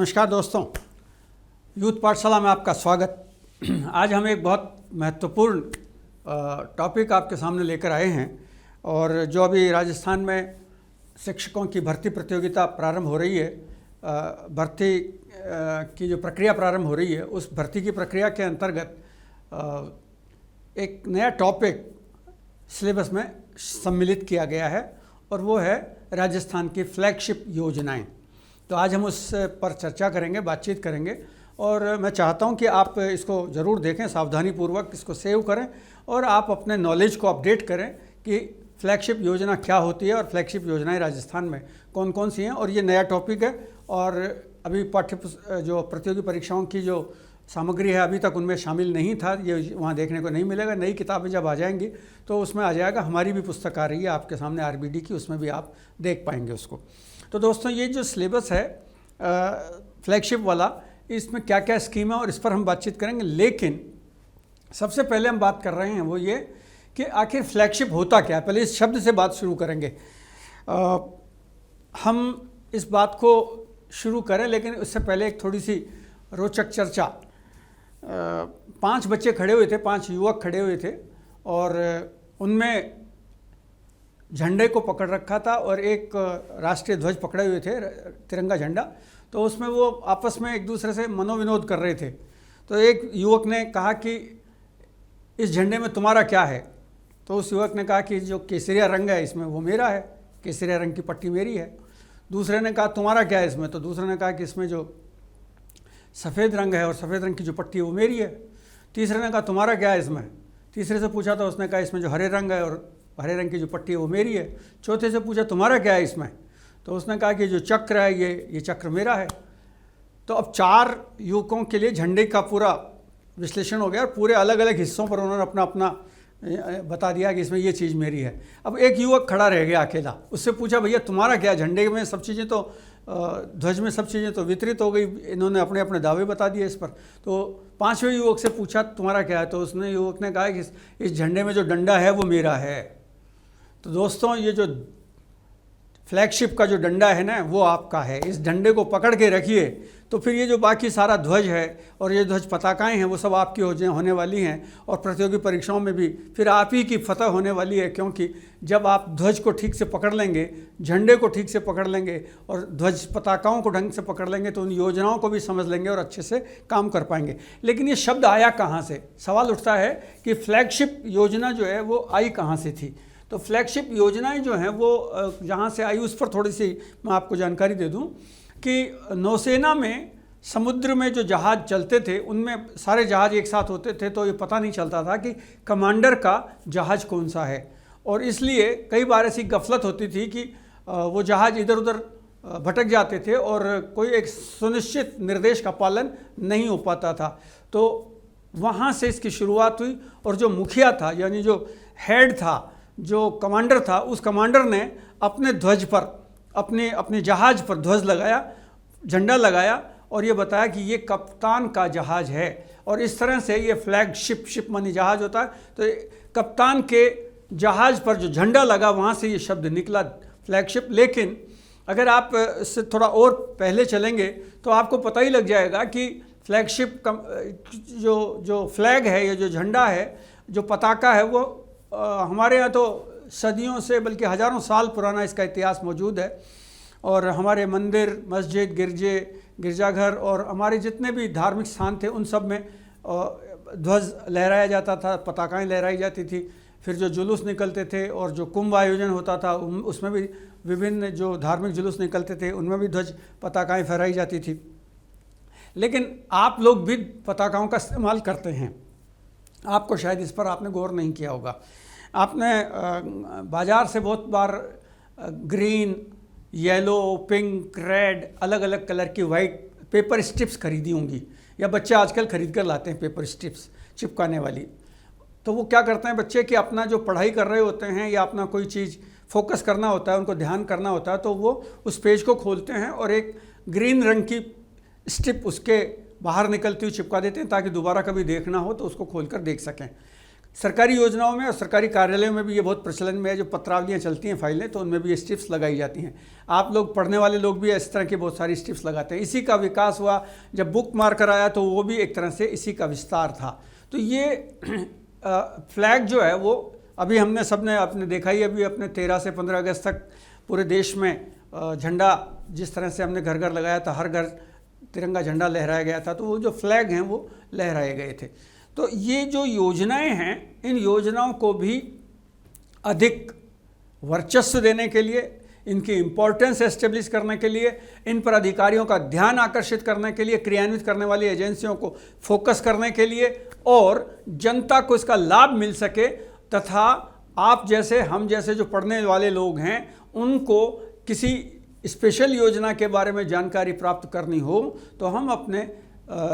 नमस्कार दोस्तों, यूथ पाठशाला में आपका स्वागत। आज हम एक बहुत महत्वपूर्ण टॉपिक आपके सामने लेकर आए हैं और जो अभी राजस्थान में शिक्षकों की भर्ती प्रतियोगिता प्रारंभ हो रही है, भर्ती की जो प्रक्रिया प्रारंभ हो रही है, उस भर्ती की प्रक्रिया के अंतर्गत एक नया टॉपिक सिलेबस में सम्मिलित किया गया है और वो है राजस्थान की फ्लैगशिप योजनाएं। तो आज हम उस पर चर्चा करेंगे, बातचीत करेंगे और मैं चाहता हूं कि आप इसको ज़रूर देखें, सावधानीपूर्वक इसको सेव करें और आप अपने नॉलेज को अपडेट करें कि फ्लैगशिप योजना क्या होती है और फ्लैगशिप योजनाएं राजस्थान में कौन कौन सी हैं। और ये नया टॉपिक है और अभी जो प्रतियोगी परीक्षाओं की जो सामग्री है अभी तक उनमें शामिल नहीं था, ये वहाँ देखने को नहीं मिलेगा। नई किताबें जब आ जाएंगी तो उसमें आ जाएगा। हमारी भी पुस्तक आ रही है आपके सामने आरबीडी की, उसमें भी आप देख पाएंगे उसको। तो दोस्तों, ये जो सिलेबस है फ्लैगशिप वाला, इसमें क्या क्या स्कीम है और इस पर हम बातचीत करेंगे। लेकिन सबसे पहले हम बात कर रहे हैं वो ये कि आखिर फ्लैगशिप होता क्या है। पहले इस शब्द से बात शुरू करेंगे। हम इस बात को शुरू करें, लेकिन उससे पहले एक थोड़ी सी रोचक चर्चा। 5 बच्चे खड़े हुए थे, 5 युवक खड़े हुए थे और उनमें झंडे को पकड़ रखा था और एक राष्ट्रीय ध्वज पकड़े हुए थे, तिरंगा झंडा। तो उसमें वो आपस में एक दूसरे से मनोविनोद कर रहे थे। तो एक युवक ने कहा कि इस झंडे में तुम्हारा क्या है? तो उस युवक ने कहा कि जो केसरिया रंग है इसमें वो मेरा है, केसरिया रंग की पट्टी मेरी है। दूसरे ने कहा तुम्हारा क्या है इसमें? तो दूसरे ने कहा कि इसमें जो सफ़ेद रंग है और सफ़ेद रंग की जो पट्टी है वो मेरी है। तीसरे ने कहा तुम्हारा क्या है इसमें? तीसरे से पूछा तो उसने कहा इसमें जो हरे रंग है और हरे रंग की जो पट्टी है वो मेरी है। चौथे से पूछा तुम्हारा क्या है इसमें? तो उसने कहा कि जो चक्र है ये चक्र मेरा है। तो अब 4 युवकों के लिए झंडे का पूरा विश्लेषण हो गया और पूरे अलग अलग हिस्सों पर उन्होंने अपना अपना बता दिया कि इसमें ये चीज़ मेरी है। अब एक युवक खड़ा रह गया अकेला। उससे पूछा भैया तुम्हारा क्या? झंडे में सब चीज़ें तो ध्वज में सब चीज़ें तो वितरित हो गई, इन्होंने अपने अपने दावे बता दिए इस पर। तो 5वें युवक से पूछा तुम्हारा क्या है? तो उसने युवक ने कहा कि इस झंडे में जो डंडा है वो मेरा है। तो दोस्तों, ये जो फ्लैगशिप का जो डंडा है ना वो आपका है। इस डंडे को पकड़ के रखिए तो फिर ये जो बाकी सारा ध्वज है और ये ध्वज पताकाएं हैं वो सब आपकी होने वाली हैं और प्रतियोगी परीक्षाओं में भी फिर आप ही की फतह होने वाली है। क्योंकि जब आप ध्वज को ठीक से पकड़ लेंगे, झंडे को ठीक से पकड़ लेंगे और ध्वज पताकाओं को ढंग से पकड़ लेंगे तो उन योजनाओं को भी समझ लेंगे और अच्छे से काम कर पाएंगे। लेकिन ये शब्द आया कहाँ से? सवाल उठता है कि फ्लैगशिप योजना जो है वो आई कहाँ से थी। तो फ्लैगशिप योजनाएं जो हैं वो जहाँ से आई उस पर थोड़ी सी मैं आपको जानकारी दे दूं कि नौसेना में समुद्र में जो जहाज़ चलते थे उनमें सारे जहाज़ एक साथ होते थे, तो ये पता नहीं चलता था कि कमांडर का जहाज़ कौन सा है। और इसलिए कई बार ऐसी गफलत होती थी कि वो जहाज़ इधर उधर भटक जाते थे और कोई एक सुनिश्चित निर्देश का पालन नहीं हो पाता था। तो वहाँ से इसकी शुरुआत हुई और जो मुखिया था, यानी जो हेड था, जो कमांडर था, उस कमांडर ने अपने ध्वज पर, अपने जहाज़ पर ध्वज लगाया, झंडा लगाया और ये बताया कि ये कप्तान का जहाज़ है। और इस तरह से ये फ्लैगशिप, शिप मानी जहाज़ होता है, तो कप्तान के जहाज़ पर जो झंडा लगा वहाँ से ये शब्द निकला फ्लैगशिप। लेकिन अगर आप इससे थोड़ा और पहले चलेंगे तो आपको पता ही लग जाएगा कि फ्लैगशिप जो फ्लैग है, ये जो झंडा है, जो पताका है, वो हमारे यहाँ तो सदियों से बल्कि हज़ारों साल पुराना इसका इतिहास मौजूद है। और हमारे मंदिर, मस्जिद, गिरजाघर और हमारे जितने भी धार्मिक स्थान थे उन सब में ध्वज लहराया जाता था, पताकाएं लहराई जाती थी। फिर जो जुलूस निकलते थे और जो कुंभ आयोजन होता था उसमें भी विभिन्न जो धार्मिक जुलूस निकलते थे उनमें भी ध्वज पताकाएं फहराई जाती थी। लेकिन आप लोग भी पताकाओं का इस्तेमाल करते हैं, आपको शायद इस पर आपने गौर नहीं किया होगा। आपने बाज़ार से बहुत बार ग्रीन, येलो, पिंक, रेड, अलग अलग कलर की वाइट पेपर स्ट्रिप्स खरीदी होंगी, या बच्चे आजकल खरीद कर लाते हैं पेपर स्ट्रिप्स चिपकाने वाली। तो वो क्या करते हैं बच्चे कि अपना जो पढ़ाई कर रहे होते हैं या अपना कोई चीज़ फोकस करना होता है, उनको ध्यान करना होता है, तो वो उस पेज को खोलते हैं और एक ग्रीन रंग की स्ट्रिप उसके बाहर निकलती हुई चिपका देते हैं ताकि दोबारा कभी देखना हो तो उसको खोलकर देख सकें। सरकारी योजनाओं में और सरकारी कार्यालयों में भी ये बहुत प्रचलन में है। जो पत्रावलियाँ चलती हैं, फाइलें, तो उनमें ये स्ट्रिप्स लगाई जाती हैं। आप लोग पढ़ने वाले लोग भी इस तरह की बहुत सारी स्ट्रिप्स लगाते हैं। इसी का विकास हुआ। जब बुक मार्कर आया तो वो भी एक तरह से इसी का विस्तार था। तो ये फ्लैग जो है वो अभी हमने सबने आपने देखा ही, अभी अपने 13 से 15 अगस्त तक पूरे देश में झंडा जिस तरह से हमने घर घर लगाया था, हर घर तिरंगा झंडा लहराया गया था, तो वो जो फ्लैग हैं वो लहराए गए थे। तो ये जो योजनाएं हैं, इन योजनाओं को भी अधिक वर्चस्व देने के लिए, इनकी इम्पोर्टेंस एस्टेब्लिश करने के लिए, इन पर अधिकारियों का ध्यान आकर्षित करने के लिए, क्रियान्वित करने वाली एजेंसियों को फोकस करने के लिए और जनता को इसका लाभ मिल सके, तथा आप जैसे हम जैसे जो पढ़ने वाले लोग हैं उनको किसी स्पेशल योजना के बारे में जानकारी प्राप्त करनी हो तो हम अपने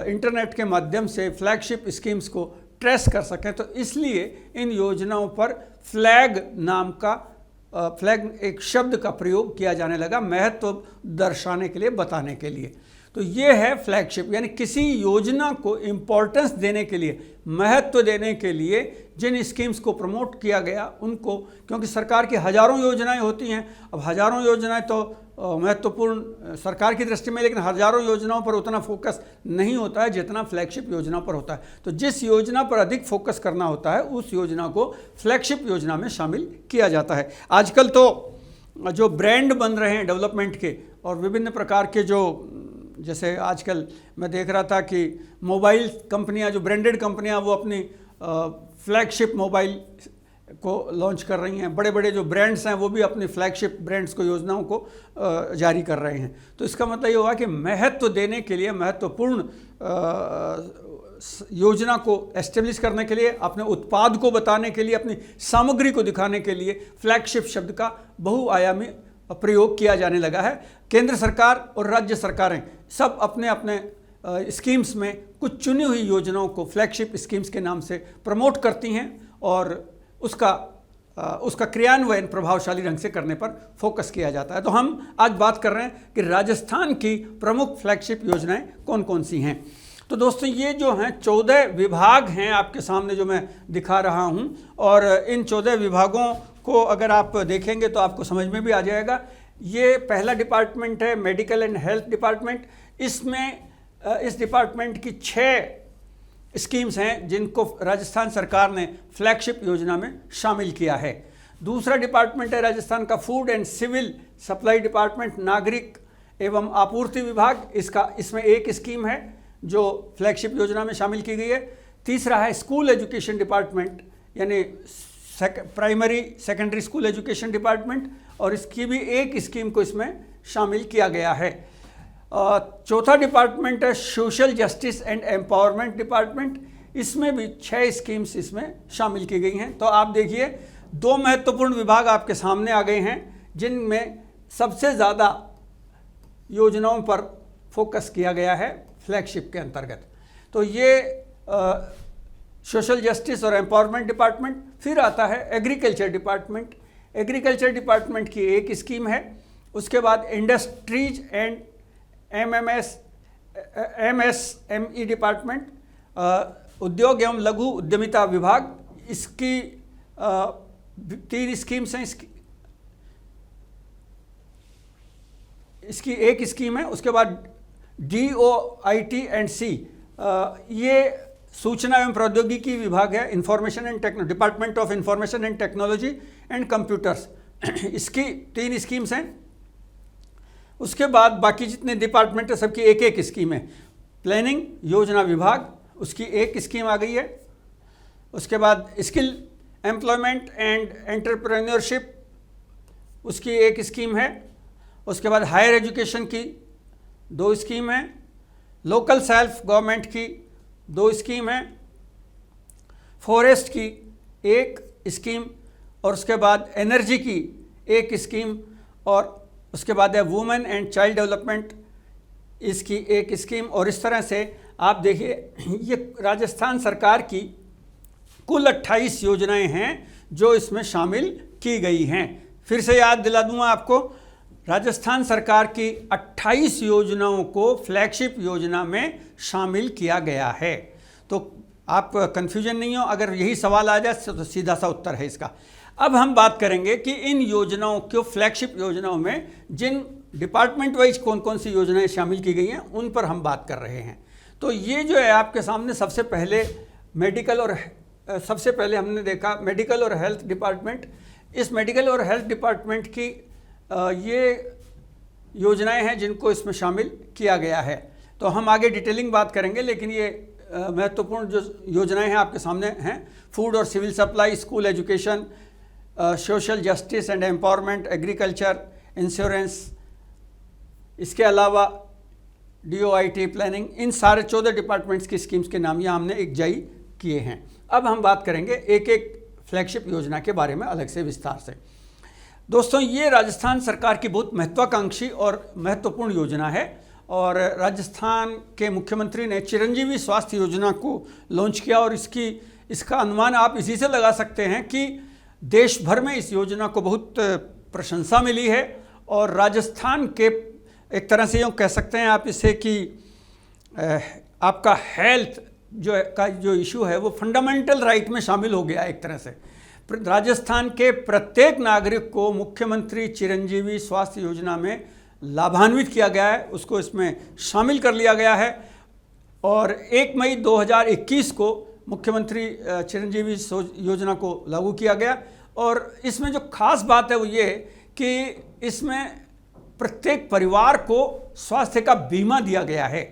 इंटरनेट के माध्यम से फ्लैगशिप स्कीम्स को ट्रेस कर सकें। तो इसलिए इन योजनाओं पर फ्लैग नाम का फ्लैग एक शब्द का प्रयोग किया जाने लगा, महत्व दर्शाने के लिए, बताने के लिए। तो ये है फ्लैगशिप, यानी किसी योजना को इम्पोर्टेंस देने के लिए, महत्व देने के लिए जिन स्कीम्स को प्रमोट किया गया उनको, क्योंकि सरकार की हज़ारों योजनाएं होती हैं। अब हज़ारों योजनाएं तो महत्वपूर्ण सरकार की दृष्टि में, लेकिन हज़ारों योजनाओं पर उतना फोकस नहीं होता है जितना फ्लैगशिप योजना पर होता है। तो जिस योजना पर अधिक फोकस करना होता है उस योजना को फ्लैगशिप योजना में शामिल किया जाता है। आजकल तो जो ब्रांड बन रहे हैं डेवलपमेंट के, और विभिन्न प्रकार के जो, जैसे आजकल मैं देख रहा था कि मोबाइल कंपनियां, जो ब्रांडेड कंपनियां, वो अपनी फ्लैगशिप मोबाइल को लॉन्च कर रही हैं। बड़े बड़े जो ब्रांड्स हैं वो भी अपनी फ्लैगशिप ब्रांड्स को, योजनाओं को जारी कर रहे हैं। तो इसका मतलब ये हुआ कि महत्व देने के लिए, महत्वपूर्ण योजना को एस्टेब्लिश करने के लिए, अपने उत्पाद को बताने के लिए, अपनी सामग्री को दिखाने के लिए फ्लैगशिप शब्द का बहुआयामी प्रयोग किया जाने लगा है। केंद्र सरकार और राज्य सरकारें सब अपने अपने स्कीम्स में कुछ चुनी हुई योजनाओं को फ्लैगशिप स्कीम्स के नाम से प्रमोट करती हैं और उसका क्रियान्वयन प्रभावशाली ढंग से करने पर फोकस किया जाता है। तो हम आज बात कर रहे हैं कि राजस्थान की प्रमुख फ्लैगशिप योजनाएं कौन कौन सी हैं। तो दोस्तों, ये जो हैं 14 विभाग हैं आपके सामने जो मैं दिखा रहा हूं, और इन 14 विभागों को अगर आप देखेंगे तो आपको समझ में भी आ जाएगा। ये पहला डिपार्टमेंट है मेडिकल एंड हेल्थ डिपार्टमेंट। इसमें इस डिपार्टमेंट की 6 स्कीम्स हैं जिनको राजस्थान सरकार ने फ्लैगशिप योजना में शामिल किया है। दूसरा डिपार्टमेंट है राजस्थान का food and civil supply department, नागरिक एवं आपूर्ति विभाग। इसमें एक स्कीम है जो फ्लैगशिप योजना में शामिल की गई है। तीसरा है स्कूल एजुकेशन डिपार्टमेंट, यानी primary secondary school education department, और इसकी भी एक स्कीम को इसमें शामिल किया गया है। चौथा डिपार्टमेंट है social justice and empowerment department. इसमें भी 6 स्कीम्स इसमें शामिल की गई हैं। तो आप देखिए 2 महत्वपूर्ण विभाग आपके सामने आ गए हैं जिनमें सबसे ज़्यादा योजनाओं पर फोकस किया गया है फ्लैगशिप के अंतर्गत। तो ये सोशल जस्टिस और एम्पावरमेंट डिपार्टमेंट। फिर आता है एग्रीकल्चर डिपार्टमेंट। एग्रीकल्चर डिपार्टमेंट की एक स्कीम है। उसके बाद इंडस्ट्रीज एंड MSME डिपार्टमेंट, उद्योग एवं लघु उद्यमिता विभाग। इसकी 3 स्कीम्स हैं। इसकी एक स्कीम है। उसके बाद DOIT&C, ये सूचना एवं प्रौद्योगिकी विभाग है, information and department of information and technology and computers. इसकी 3 स्कीम्स हैं। उसके बाद बाकी जितने डिपार्टमेंट है सबकी एक एक स्कीम है। प्लानिंग योजना विभाग, उसकी एक स्कीम आ गई है। उसके बाद स्किल एम्प्लॉयमेंट एंड एंटरप्रेन्योरशिप, उसकी एक स्कीम है। उसके बाद हायर एजुकेशन की 2 स्कीम हैं। लोकल सेल्फ गवर्नमेंट की 2 स्कीम हैं। फॉरेस्ट की एक स्कीम, और उसके बाद एनर्जी की एक स्कीम, और उसके बाद है वुमेन एंड चाइल्ड डेवलपमेंट, इसकी एक स्कीम। और इस तरह से आप देखिए ये राजस्थान सरकार की कुल 28 योजनाएं हैं जो इसमें शामिल की गई हैं। फिर से याद दिला दूंगा आपको, राजस्थान सरकार की 28 योजनाओं को फ्लैगशिप योजना में शामिल किया गया है। तो आप कन्फ्यूजन नहीं हो, अगर यही सवाल आ जाए तो सीधा सा उत्तर है इसका। अब हम बात करेंगे कि इन योजनाओं को, फ्लैगशिप योजनाओं में जिन डिपार्टमेंट वाइज कौन कौन सी योजनाएं शामिल की गई हैं उन पर हम बात कर रहे हैं। तो ये जो है आपके सामने सबसे पहले मेडिकल और सबसे पहले हमने देखा मेडिकल और हेल्थ डिपार्टमेंट। इस मेडिकल और हेल्थ डिपार्टमेंट की ये योजनाएं हैं जिनको इसमें शामिल किया गया है। तो हम आगे डिटेलिंग बात करेंगे, लेकिन ये महत्वपूर्ण जो योजनाएं हैं आपके सामने हैं। फूड और civil supply, school education, social justice and empowerment, agriculture, insurance, इसके अलावा DOIT प्लानिंग, इन सारे 14 डिपार्टमेंट्स की स्कीम्स के नाम यहाँ हमने एक जारी किए हैं। अब हम बात करेंगे एक एक फ्लैगशिप योजना के बारे में अलग से विस्तार से। दोस्तों, ये राजस्थान सरकार की बहुत महत्वाकांक्षी और महत्वपूर्ण योजना है और राजस्थान के मुख्यमंत्री ने चिरंजीवी स्वास्थ्य योजना को लॉन्च किया और इसका अनुमान आप इसी से लगा सकते हैं कि देश भर में इस योजना को बहुत प्रशंसा मिली है और राजस्थान के एक तरह से यूँ कह सकते हैं आप इसे कि आपका हेल्थ जो इशू है वो फंडामेंटल राइट में शामिल हो गया एक तरह से। राजस्थान के प्रत्येक नागरिक को मुख्यमंत्री चिरंजीवी स्वास्थ्य योजना में लाभान्वित किया गया है, उसको इसमें शामिल कर लिया गया है। और 1 मई 2021 को मुख्यमंत्री चिरंजीवी योजना को लागू किया गया और इसमें जो खास बात है वो ये कि इसमें प्रत्येक परिवार को स्वास्थ्य का बीमा दिया गया है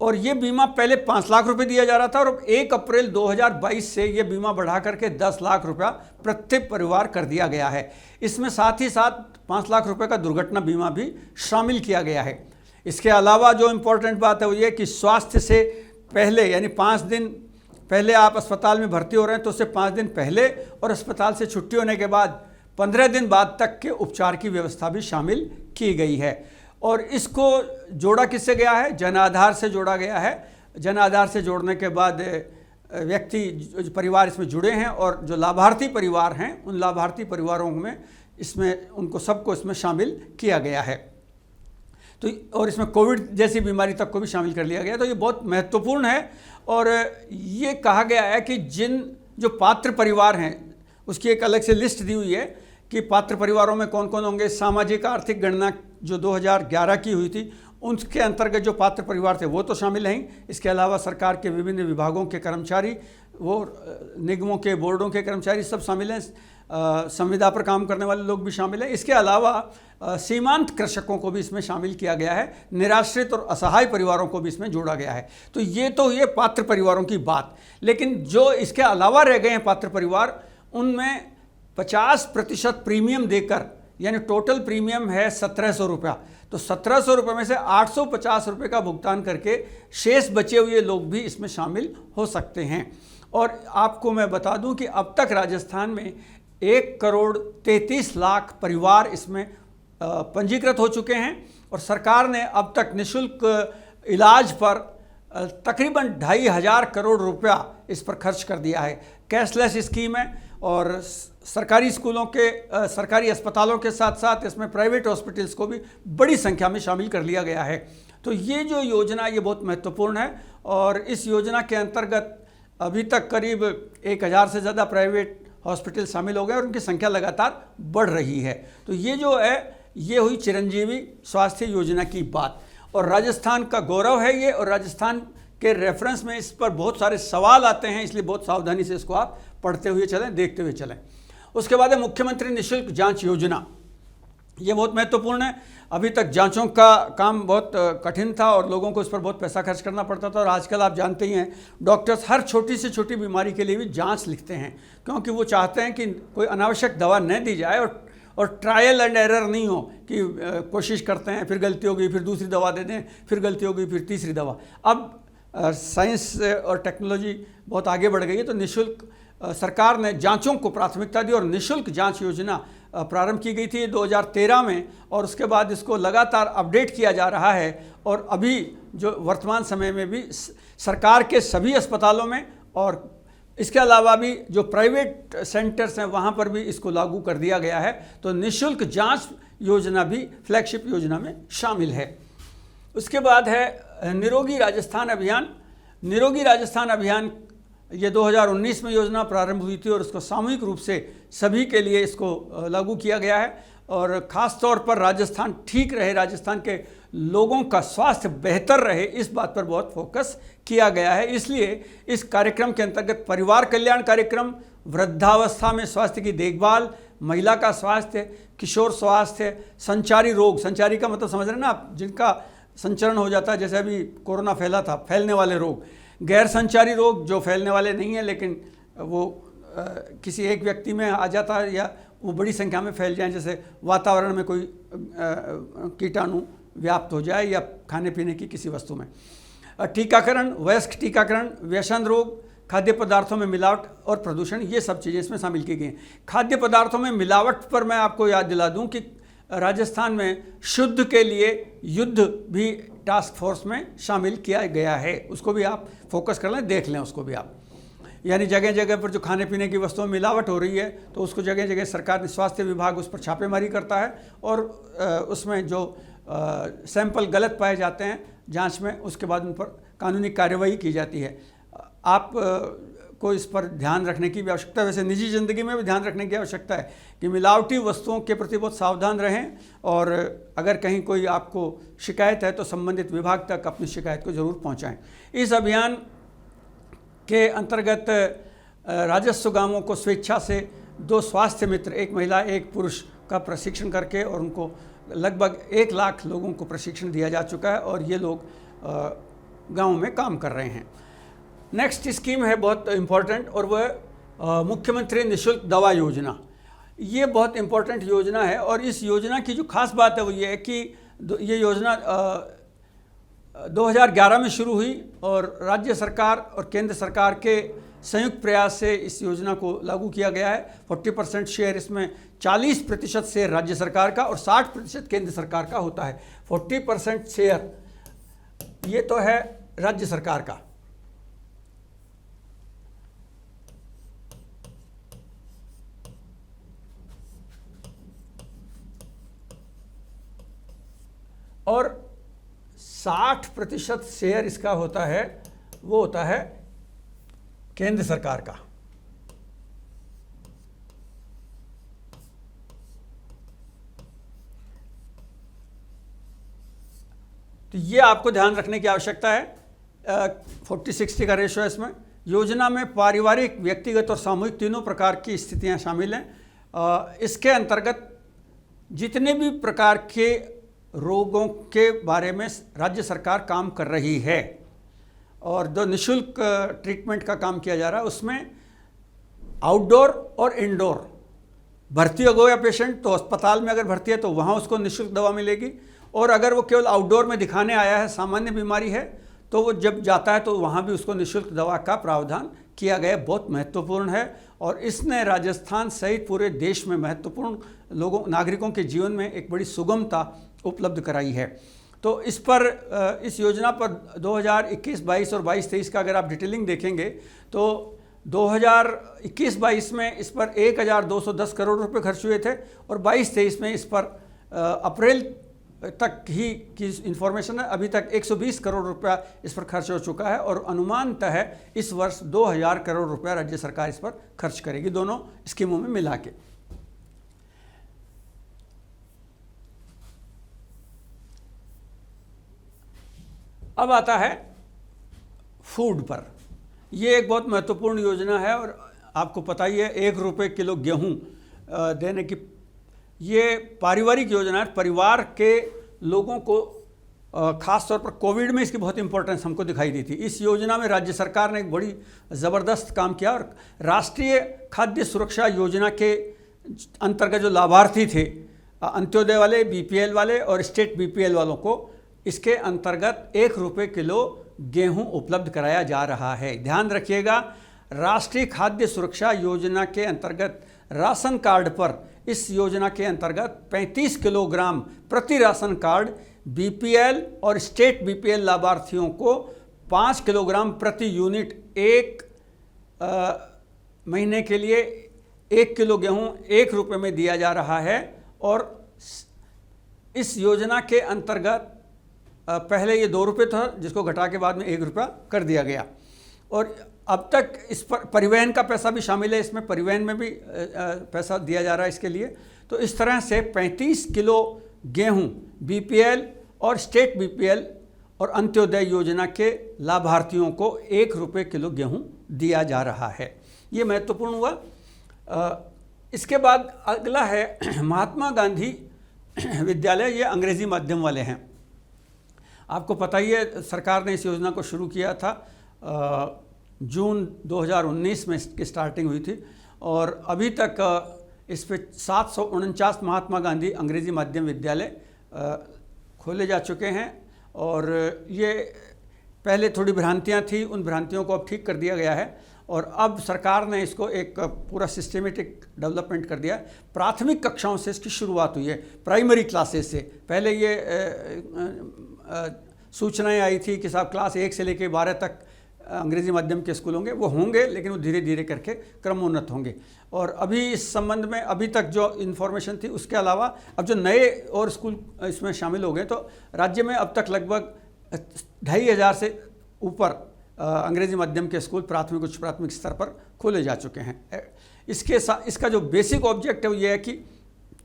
और ये बीमा पहले 5 लाख रुपए दिया जा रहा था और अब 1 अप्रैल 2022 से ये बीमा बढ़ा करके 10 लाख रुपया प्रत्येक परिवार कर दिया गया है। इसमें साथ ही साथ 5 लाख रुपए का दुर्घटना बीमा भी शामिल किया गया है। इसके अलावा जो इम्पोर्टेंट बात है वो ये कि स्वास्थ्य से पहले यानी 5 दिन पहले आप अस्पताल में भर्ती हो रहे हैं तो उससे 5 दिन पहले और अस्पताल से छुट्टी होने के बाद 15 दिन बाद तक के उपचार की व्यवस्था भी शामिल की गई है। और इसको जोड़ा किससे गया है? जन आधार से जोड़ा गया है। जन आधार से जोड़ने के बाद व्यक्ति परिवार इसमें जुड़े हैं और जो लाभार्थी परिवार हैं उन लाभार्थी परिवारों में इसमें उनको सबको इसमें शामिल किया गया है। तो और इसमें कोविड जैसी बीमारी तक को भी शामिल कर लिया गया। तो ये बहुत महत्वपूर्ण है और ये कहा गया है कि जो पात्र परिवार हैं उसकी एक अलग से लिस्ट दी हुई है कि पात्र परिवारों में कौन कौन होंगे। सामाजिक आर्थिक गणना जो 2011 की हुई थी उनके अंतर्गत जो पात्र परिवार थे वो तो शामिल हैं। इसके अलावा सरकार के विभिन्न विभागों के कर्मचारी, वो निगमों के बोर्डों के कर्मचारी सब शामिल हैं। संविदा पर काम करने वाले लोग भी शामिल हैं। इसके अलावा सीमांत कृषकों को भी इसमें शामिल किया गया है। निराश्रित और असहाय परिवारों को भी इसमें जोड़ा गया है। तो ये पात्र परिवारों की बात। लेकिन जो इसके अलावा रह गए हैं पात्र परिवार, उनमें 50% प्रीमियम देकर, यानी टोटल प्रीमियम है 1700 रुपया, तो 1700 रुपये में से 850 रुपये का भुगतान करके शेष बचे हुए लोग भी इसमें शामिल हो सकते हैं। और आपको मैं बता दूं कि अब तक राजस्थान में 1,33,00,000 परिवार इसमें पंजीकृत हो चुके हैं और सरकार ने अब तक निःशुल्क इलाज पर तकरीबन 2,500 करोड़ रुपया इस पर खर्च कर दिया है। कैशलेस स्कीम है और सरकारी स्कूलों के सरकारी अस्पतालों के साथ साथ इसमें प्राइवेट हॉस्पिटल्स को भी बड़ी संख्या में शामिल कर लिया गया है। तो ये जो योजना ये बहुत महत्वपूर्ण है और इस योजना के अंतर्गत अभी तक करीब 1,000 से ज़्यादा प्राइवेट हॉस्पिटल शामिल हो गए और उनकी संख्या लगातार बढ़ रही है। तो ये जो है ये हुई चिरंजीवी स्वास्थ्य योजना की बात और राजस्थान का गौरव है ये। और राजस्थान के रेफरेंस में इस पर बहुत सारे सवाल आते हैं, इसलिए बहुत सावधानी से इसको आप पढ़ते हुए चलें, देखते हुए चलें। उसके बाद है मुख्यमंत्री निःशुल्क जांच योजना। ये बहुत महत्वपूर्ण है। अभी तक जांचों का काम बहुत कठिन था और लोगों को इस पर बहुत पैसा खर्च करना पड़ता था और आजकल आप जानते ही हैं डॉक्टर्स हर छोटी से छोटी बीमारी के लिए भी जांच लिखते हैं, क्योंकि वो चाहते हैं कि कोई अनावश्यक दवा न दी जाए और ट्रायल एंड एरर नहीं हो कि कोशिश करते हैं, फिर गलती हो गई, फिर दूसरी दवा दे दें, फिर गलती हो गई, फिर तीसरी दवा। अब साइंस और टेक्नोलॉजी बहुत आगे बढ़ गई है, तो निःशुल्क सरकार ने जांचों को प्राथमिकता दी और निःशुल्क जांच योजना प्रारंभ की गई थी 2013 में और उसके बाद इसको लगातार अपडेट किया जा रहा है। और अभी जो वर्तमान समय में भी सरकार के सभी अस्पतालों में और इसके अलावा भी जो प्राइवेट सेंटर्स हैं वहाँ पर भी इसको लागू कर दिया गया है। तो निःशुल्क जांच योजना भी फ्लैगशिप योजना में शामिल है। उसके बाद है निरोगी राजस्थान अभियान। निरोगी राजस्थान अभियान ये 2019 में योजना प्रारंभ हुई थी और इसको सामूहिक रूप से सभी के लिए इसको लागू किया गया है। और ख़ास तौर पर राजस्थान ठीक रहे, राजस्थान के लोगों का स्वास्थ्य बेहतर रहे, इस बात पर बहुत फोकस किया गया है। इसलिए इस कार्यक्रम के अंतर्गत परिवार कल्याण कार्यक्रम, वृद्धावस्था में स्वास्थ्य की देखभाल, महिला का स्वास्थ्य, किशोर स्वास्थ्य, संचारी रोग, संचारी का मतलब समझ रहे हैं ना आप, जिनका संचरण हो जाता है, जैसे अभी कोरोना फैला था, फैलने वाले रोग, गैर संचारी रोग जो फैलने वाले नहीं हैं लेकिन वो किसी एक व्यक्ति में आ जाता है या वो बड़ी संख्या में फैल जाए, जैसे वातावरण में कोई कीटाणु व्याप्त हो जाए या खाने पीने की किसी वस्तु में। टीकाकरण, वयस्क टीकाकरण, व्यसन रोग, खाद्य पदार्थों में मिलावट और प्रदूषण, ये सब चीज़ें इसमें शामिल की गई हैं। खाद्य पदार्थों में मिलावट पर मैं आपको याद दिला दूं कि राजस्थान में शुद्ध के लिए युद्ध भी टास्क फोर्स में शामिल किया गया है, उसको भी आप फोकस कर लें, देख लें उसको भी आप। यानी जगह जगह पर जो खाने पीने की वस्तुओं में मिलावट हो रही है तो उसको जगह जगह सरकार, स्वास्थ्य विभाग उस पर छापेमारी करता है और उसमें जो सैंपल गलत पाए जाते हैं जांच में, उसके बाद उन पर कानूनी कार्यवाही की जाती है। आप को इस पर ध्यान रखने की भी आवश्यकता है, वैसे निजी ज़िंदगी में भी ध्यान रखने की आवश्यकता है कि मिलावटी वस्तुओं के प्रति बहुत सावधान रहें और अगर कहीं कोई आपको शिकायत है तो संबंधित विभाग तक अपनी शिकायत को ज़रूर पहुंचाएं। इस अभियान के अंतर्गत राजस्व गांवों को स्वेच्छा से 2 स्वास्थ्य मित्र, एक महिला एक पुरुष का प्रशिक्षण करके और उनको लगभग 1 लाख लोगों को प्रशिक्षण दिया जा चुका है और ये लोग गाँव में काम कर रहे हैं। नेक्स्ट स्कीम है बहुत इम्पोर्टेंट और वह मुख्यमंत्री निःशुल्क दवा योजना। ये बहुत इम्पोर्टेंट योजना है और इस योजना की जो खास बात है वो ये है कि ये योजना 2011 में शुरू हुई और राज्य सरकार और केंद्र सरकार के संयुक्त प्रयास से इस योजना को लागू किया गया है। 40% शेयर इसमें, 40% शेयर राज्य सरकार का और 60% केंद्र सरकार का होता है। 40% शेयर ये तो है राज्य सरकार का। और 60% शेयर इसका होता है, वो होता है केंद्र सरकार का। तो ये आपको ध्यान रखने की आवश्यकता है। 40-60 का रेशो है इसमें। योजना में पारिवारिक, व्यक्तिगत और सामूहिक तीनों प्रकार की स्थितियां शामिल हैं। इसके अंतर्गत जितने भी प्रकार के रोगों के बारे में राज्य सरकार काम कर रही है और जो निःशुल्क ट्रीटमेंट का काम किया जा रहा है उसमें आउटडोर और इंडोर भर्ती हो गया पेशेंट तो अस्पताल में अगर भर्ती है तो वहाँ उसको निःशुल्क दवा मिलेगी, और अगर वो केवल आउटडोर में दिखाने आया है, सामान्य बीमारी है, तो वो जब जाता है तो वहाँ भी उसको निःशुल्क दवा का प्रावधान किया गया। बहुत महत्वपूर्ण है और इसने राजस्थान सहित पूरे देश में महत्वपूर्ण नागरिकों के जीवन में एक बड़ी सुगमता उपलब्ध कराई है। तो इस पर, इस योजना पर 2021-22 और 22-23 का अगर आप डिटेलिंग देखेंगे तो 2021-22 में इस पर 1210 करोड़ रुपए खर्च हुए थे और 22-23 में इस पर अप्रैल तक ही की इंफॉर्मेशन है, अभी तक 120 करोड़ रुपया इस पर खर्च हो चुका है और अनुमानतः है इस वर्ष 2000 करोड़ रुपया राज्य सरकार इस पर खर्च करेगी, दोनों स्कीमों में मिला के। अब आता है फूड पर। ये एक बहुत महत्वपूर्ण योजना है और आपको पता ही है 1 रुपये किलो गेहूं देने की ये पारिवारिक योजना है। परिवार के लोगों को खास तौर पर कोविड में इसकी बहुत इंपॉर्टेंस हमको दिखाई दी थी। इस योजना में राज्य सरकार ने एक बड़ी ज़बरदस्त काम किया और राष्ट्रीय खाद्य सुरक्षा योजना के अंतर्गत जो लाभार्थी थे, अंत्योदय वाले, बीपीएल वाले और स्टेट बीपीएल वालों को इसके अंतर्गत 1 रुपये किलो गेहूं उपलब्ध कराया जा रहा है। ध्यान रखिएगा, राष्ट्रीय खाद्य सुरक्षा योजना के अंतर्गत राशन कार्ड पर, इस योजना के अंतर्गत 35 किलोग्राम प्रति राशन कार्ड बीपीएल और स्टेट बीपीएल लाभार्थियों को 5 किलोग्राम प्रति यूनिट 1 महीने के लिए 1 किलो गेहूं 1 रुपये में दिया जा रहा है। और इस योजना के अंतर्गत पहले ये 2 रुपये था जिसको घटा के बाद में 1 रुपया कर दिया गया। और अब तक इस पर परिवहन का पैसा भी शामिल है, इसमें परिवहन में भी पैसा दिया जा रहा है इसके लिए। तो इस तरह से 35 किलो गेहूं बीपीएल और स्टेट बीपीएल और अंत्योदय योजना के लाभार्थियों को 1 रुपये किलो गेहूं दिया जा रहा है। ये महत्वपूर्ण हुआ। इसके बाद अगला है महात्मा गांधी विद्यालय, ये अंग्रेजी माध्यम वाले हैं। आपको पता ही है सरकार ने इस योजना को शुरू किया था, जून 2019 में इसकी स्टार्टिंग हुई थी और अभी तक इस पे 749 महात्मा गांधी अंग्रेजी माध्यम विद्यालय खोले जा चुके हैं। और ये पहले थोड़ी भ्रांतियां थी, उन भ्रांतियों को अब ठीक कर दिया गया है और अब सरकार ने इसको एक पूरा सिस्टमेटिक डेवलपमेंट कर दिया। प्राथमिक कक्षाओं से इसकी शुरुआत हुई है, प्राइमरी क्लासेस से। पहले ये सूचनाएं आई थी कि साहब क्लास 1 से लेकर 12 तक अंग्रेजी माध्यम के स्कूल होंगे, वो होंगे लेकिन वो धीरे धीरे करके क्रमोन्नत होंगे। और अभी इस संबंध में अभी तक जो इन्फॉर्मेशन थी उसके अलावा अब जो नए और स्कूल इसमें शामिल हो गए, तो राज्य में अब तक लगभग 2500 से ऊपर अंग्रेजी माध्यम के स्कूल प्राथमिक उच्च प्राथमिक स्तर पर खोले जा चुके हैं। इसका जो बेसिक ऑब्जेक्टिव ये है कि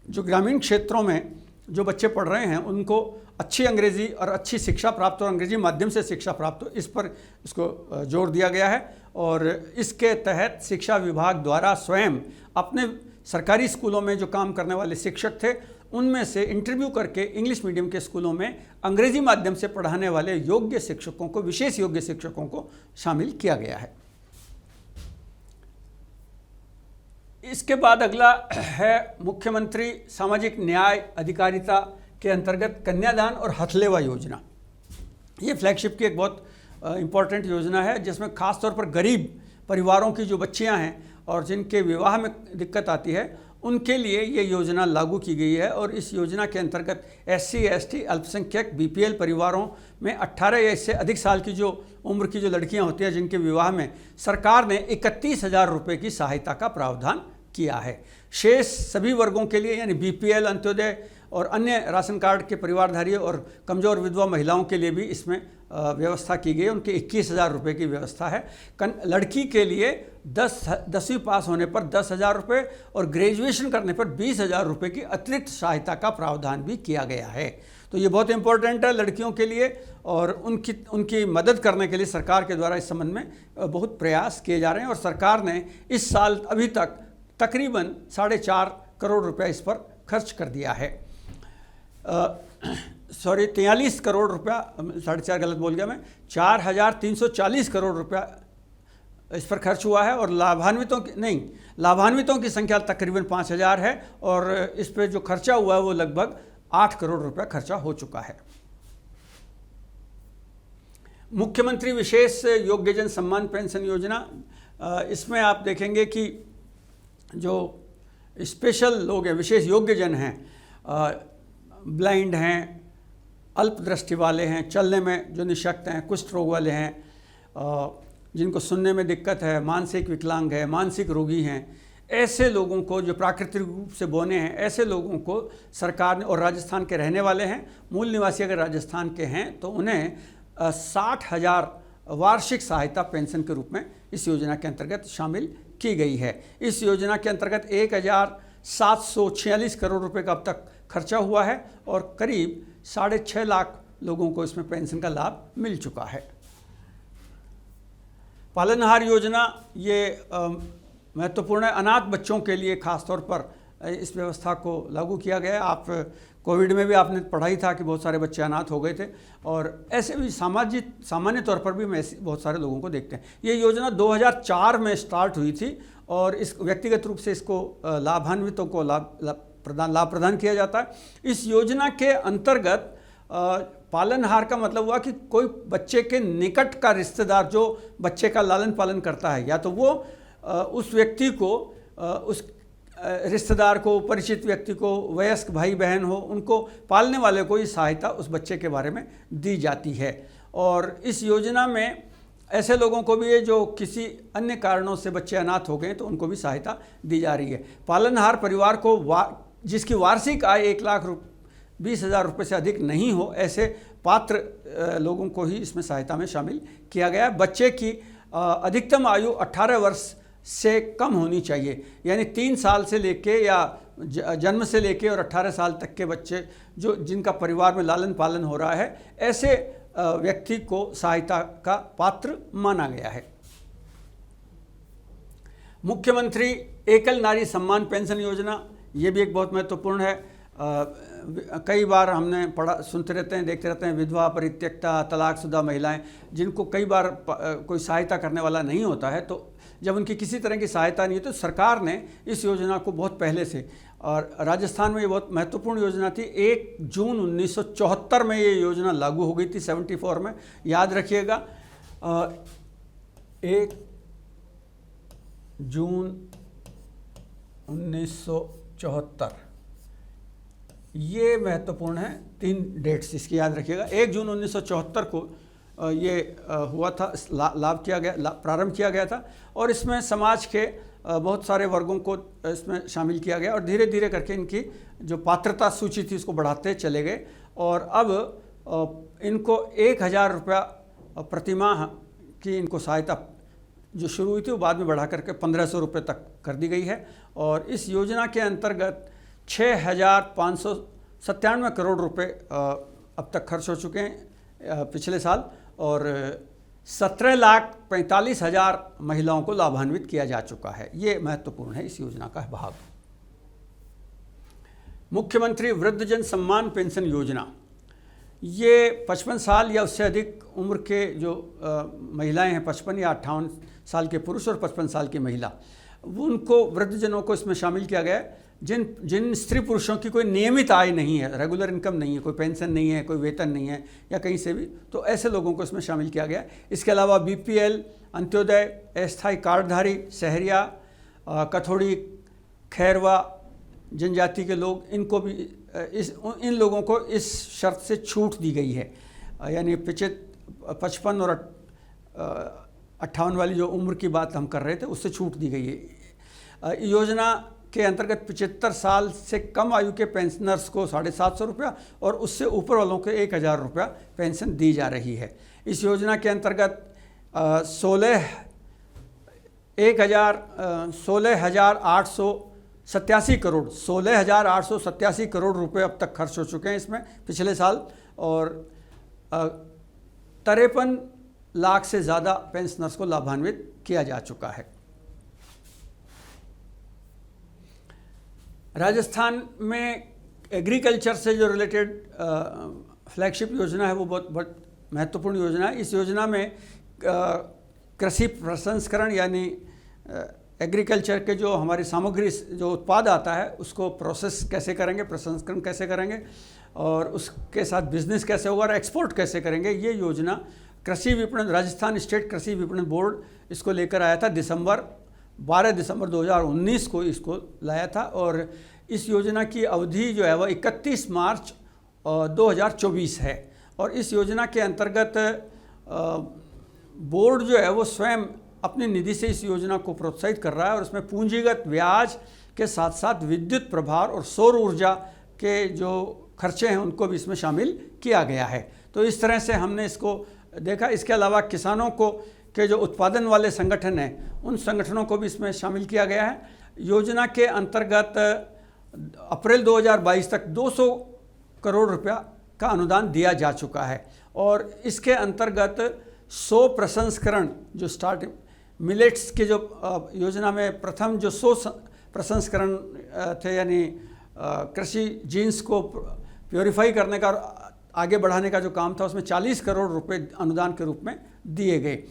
जो ग्रामीण क्षेत्रों में जो बच्चे पढ़ रहे हैं उनको अच्छी अंग्रेजी और अच्छी शिक्षा प्राप्त हो, अंग्रेजी माध्यम से शिक्षा प्राप्त हो, इस पर इसको जोर दिया गया है। और इसके तहत शिक्षा विभाग द्वारा स्वयं अपने सरकारी स्कूलों में जो काम करने वाले शिक्षक थे उनमें से इंटरव्यू करके इंग्लिश मीडियम के स्कूलों में अंग्रेजी माध्यम से पढ़ाने वाले योग्य शिक्षकों को, विशेष योग्य शिक्षकों को शामिल किया गया है। इसके बाद अगला है मुख्यमंत्री सामाजिक न्याय अधिकारिता के अंतर्गत कन्यादान और हथलेवा योजना। ये फ्लैगशिप की एक बहुत इम्पॉर्टेंट योजना है जिसमें खास तौर पर गरीब परिवारों की जो बच्चियां हैं और जिनके विवाह में दिक्कत आती है उनके लिए ये योजना लागू की गई है। और इस योजना के अंतर्गत SC ST अल्पसंख्यक BPL परिवारों में 18 या इससे अधिक साल की जो उम्र की जो लड़कियां होती हैं जिनके विवाह में सरकार ने 31,000 रुपये की सहायता का प्रावधान किया है। शेष सभी वर्गों के लिए यानी BPL, अंत्योदय और अन्य राशन कार्ड के परिवारधारी और कमज़ोर विधवा महिलाओं के लिए भी इसमें व्यवस्था की गई है। उनके 21,000 रुपये की व्यवस्था है। लड़की के लिए 10वीं पास होने पर 10,000 रुपये और ग्रेजुएशन करने पर 20,000 रुपये की अतिरिक्त सहायता का प्रावधान भी किया गया है। तो ये बहुत इंपॉर्टेंट है लड़कियों के लिए और उनकी मदद करने के लिए सरकार के द्वारा इस संबंध में बहुत प्रयास किए जा रहे हैं। और सरकार ने इस साल अभी तक तकरीबन 4.5 करोड़ रुपया इस पर खर्च कर दिया है। 43 करोड़ रुपया, 4.5 गलत बोल गया मैं, 4,340 करोड़ रुपया इस पर खर्च हुआ है। और लाभान्वितों की संख्या तकरीबन 5,000 है और इस पर जो खर्चा हुआ है वो लगभग 8 करोड़ रुपया खर्चा हो चुका है। मुख्यमंत्री विशेष योग्यजन सम्मान पेंशन योजना, इसमें आप देखेंगे कि जो स्पेशल लोग हैं, विशेष योग्यजन हैं, ब्लाइंड हैं, अल्पदृष्टि वाले हैं, चलने में जो निःशक्त हैं, कुष्ठ रोग वाले हैं, जिनको सुनने में दिक्कत है, मानसिक विकलांग है, मानसिक रोगी हैं, ऐसे लोगों को जो प्राकृतिक रूप से बोने हैं ऐसे लोगों को सरकार ने, और राजस्थान के रहने वाले हैं, मूल निवासी अगर राजस्थान के हैं तो उन्हें 60,000 वार्षिक सहायता पेंशन के रूप में इस योजना के अंतर्गत शामिल की गई है। इस योजना के अंतर्गत 1,746 करोड़ रुपए का अब तक खर्चा हुआ है और करीब 6.5 लाख लोगों को इसमें पेंशन का लाभ मिल चुका है। पालनहार योजना ये महत्वपूर्ण है। अनाथ बच्चों के लिए खास तौर पर इस व्यवस्था को लागू किया गया है। आप कोविड में भी आपने पढ़ाई था कि बहुत सारे बच्चे अनाथ हो गए थे और ऐसे भी सामान्य तौर पर भी हम ऐसे बहुत सारे लोगों को देखते हैं। ये योजना 2004 में स्टार्ट हुई थी और इस व्यक्तिगत रूप से इसको लाभान्वितों को लाभ प्रदान किया जाता है। इस योजना के अंतर्गत पालनहार का मतलब हुआ कि कोई बच्चे के निकट का रिश्तेदार जो बच्चे का लालन पालन करता है, या तो वो उस व्यक्ति को, उस रिश्तेदार को, परिचित व्यक्ति को, वयस्क भाई बहन हो, उनको पालने वाले को ये सहायता उस बच्चे के बारे में दी जाती है। और इस योजना में ऐसे लोगों को भी है जो किसी अन्य कारणों से बच्चे अनाथ हो गए तो उनको भी सहायता दी जा रही है। पालनहार परिवार को जिसकी वार्षिक आय 1,20,000 रुपये से अधिक नहीं हो, ऐसे पात्र लोगों को ही इसमें सहायता में शामिल किया गया है। बच्चे की अधिकतम आयु 18 वर्ष से कम होनी चाहिए। यानी 3 साल से लेके या जन्म से लेके और 18 साल तक के बच्चे जो जिनका परिवार में लालन पालन हो रहा है, ऐसे व्यक्ति को सहायता का पात्र माना गया है। मुख्यमंत्री एकल नारी सम्मान पेंशन योजना, ये भी एक बहुत महत्वपूर्ण है। कई बार हमने सुनते रहते हैं, देखते रहते हैं, विधवा, परित्यक्ता, तलाकशुदा महिलाएं जिनको कई बार कोई सहायता करने वाला नहीं होता है, तो जब उनकी किसी तरह की सहायता नहीं है तो सरकार ने इस योजना को बहुत पहले से, और राजस्थान में ये बहुत महत्वपूर्ण योजना थी। 1 जून 1974 में ये योजना लागू हो गई थी, 74 में, याद रखिएगा। 1 जून 1974, ये महत्वपूर्ण है। 3 डेट्स इसकी याद रखिएगा। 1 जून 1974 को ये हुआ था, लाभ किया गया, प्रारंभ किया गया था, और इसमें समाज के बहुत सारे वर्गों को इसमें शामिल किया गया, और धीरे धीरे करके इनकी जो पात्रता सूची थी उसको बढ़ाते चले गए, और अब इनको 1000 रुपया प्रतिमाह की इनको सहायता जो शुरू हुई थी वो बाद में बढ़ा करके 1500 रुपये तक कर दी गई है। और इस योजना के अंतर्गत 6597 करोड़ रुपए अब तक खर्च हो चुके हैं पिछले साल, और 17,45,000 महिलाओं को लाभान्वित किया जा चुका है। ये महत्वपूर्ण है इस योजना का भाग। मुख्यमंत्री वृद्धजन सम्मान पेंशन योजना, ये 55 साल या उससे अधिक उम्र के जो महिलाएं हैं, 55 या 58 साल के पुरुष और 55 साल की महिला, उनको वृद्धजनों को इसमें शामिल किया गया है। जिन स्त्री पुरुषों की कोई नियमित आय नहीं है, रेगुलर इनकम नहीं है, कोई पेंशन नहीं है, कोई वेतन नहीं है या कहीं से भी, तो ऐसे लोगों को इसमें शामिल किया गया है। इसके अलावा BPL, अंत्योदय, अस्थायी कार्डधारी, शहरिया, कथोड़ी, खैरवा जनजाति के लोग, इनको भी इन लोगों को इस शर्त से छूट दी गई है। यानी 55 और 58 वाली जो उम्र की बात हम कर रहे थे उससे छूट दी गई है। योजना के अंतर्गत 75 साल से कम आयु के पेंशनर्स को 750 रुपया और उससे ऊपर वालों को 1000 रुपया पेंशन दी जा रही है। इस योजना के अंतर्गत 16,887 करोड़ रुपए अब तक खर्च हो चुके हैं इसमें पिछले साल, और 53 लाख से ज़्यादा पेंशनर्स को लाभान्वित किया जा चुका है। राजस्थान में एग्रीकल्चर से जो रिलेटेड फ्लैगशिप योजना है वो बहुत महत्वपूर्ण योजना है। इस योजना में कृषि प्रसंस्करण यानी एग्रीकल्चर के जो हमारी सामग्री, जो उत्पाद आता है उसको प्रोसेस कैसे करेंगे, प्रसंस्करण कैसे करेंगे, और उसके साथ बिजनेस कैसे होगा और एक्सपोर्ट कैसे करेंगे, ये योजना कृषि विपणन, राजस्थान स्टेट कृषि विपणन बोर्ड इसको लेकर आया था। 12 दिसंबर 2019 को इसको लाया था, और इस योजना की अवधि जो है वह 31 मार्च 2024 है। और इस योजना के अंतर्गत बोर्ड जो है वो स्वयं अपनी निधि से इस योजना को प्रोत्साहित कर रहा है, और उसमें पूंजीगत ब्याज के साथ साथ विद्युत प्रभार और सौर ऊर्जा के जो खर्चे हैं उनको भी इसमें शामिल किया गया है। तो इस तरह से हमने इसको देखा। इसके अलावा किसानों को के जो उत्पादन वाले संगठन हैं उन संगठनों को भी इसमें शामिल किया गया है। योजना के अंतर्गत अप्रैल 2022 तक 200 करोड़ रुपया का अनुदान दिया जा चुका है, और इसके अंतर्गत 100 प्रसंस्करण जो स्टार्ट मिलेट्स के जो योजना में प्रथम जो 100 प्रसंस्करण थे, यानी कृषि जीन्स को प्योरीफाई करने का और आगे बढ़ाने का जो काम था, उसमें 40 करोड़ रुपए अनुदान के रूप में दिए गए।